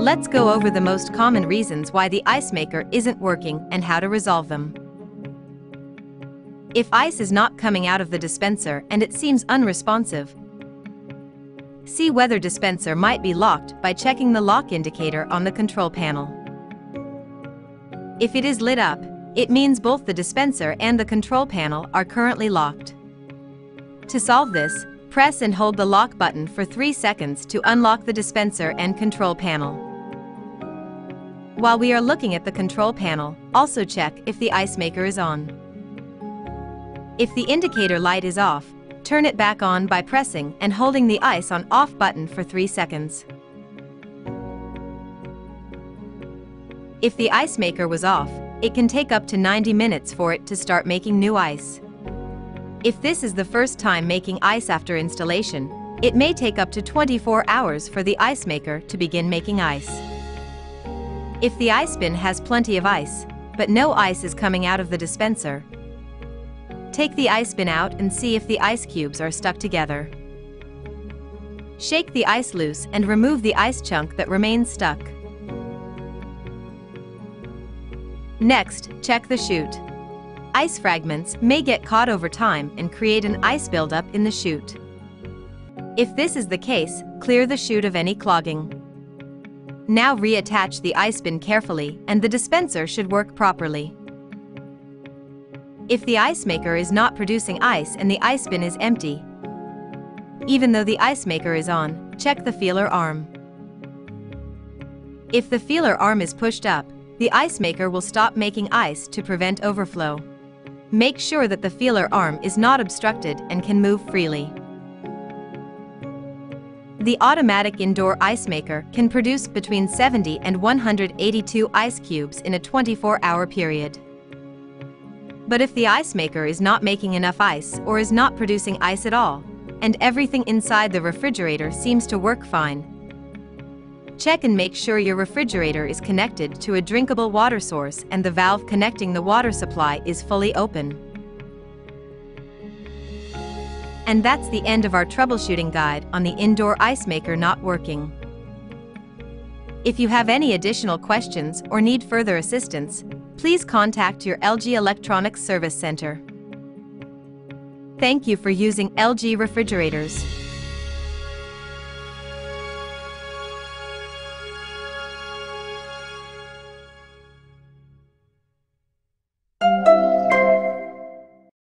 Let's go over the most common reasons why the ice maker isn't working and how to resolve them. If ice is not coming out of the dispenser and it seems unresponsive, see whether dispenser might be locked by checking the lock indicator on the control panel. If it is lit up, it means both the dispenser and the control panel are currently locked. To solve this, press and hold the lock button for 3 seconds to unlock the dispenser and control panel. While we are looking at the control panel, also check if the ice maker is on. If the indicator light is off, turn it back on by pressing and holding the ice on off button for 3 seconds. If the ice maker was off, it can take up to 90 minutes for it to start making new ice. If this is the first time making ice after installation, it may take up to 24 hours for the ice maker to begin making ice. If the ice bin has plenty of ice, but no ice is coming out of the dispenser, take the ice bin out and see if the ice cubes are stuck together. Shake the ice loose and remove the ice chunk that remains stuck. Next, check the chute. Ice fragments may get caught over time and create an ice buildup in the chute. If this is the case, clear the chute of any clogging. Now reattach the ice bin carefully and the dispenser should work properly. If the ice maker is not producing ice and the ice bin is empty, even though the ice maker is on, check the feeler arm. If the feeler arm is pushed up, the ice maker will stop making ice to prevent overflow. Make sure that the feeler arm is not obstructed and can move freely. The automatic indoor ice maker can produce between 70 and 182 ice cubes in a 24-hour period. But if the ice maker is not making enough ice or is not producing ice at all, and everything inside the refrigerator seems to work fine, check and make sure your refrigerator is connected to a drinkable water source and the valve connecting the water supply is fully open. And that's the end of our troubleshooting guide on the indoor ice maker not working. If you have any additional questions or need further assistance, please contact your LG Electronics Service Center. Thank you for using LG refrigerators.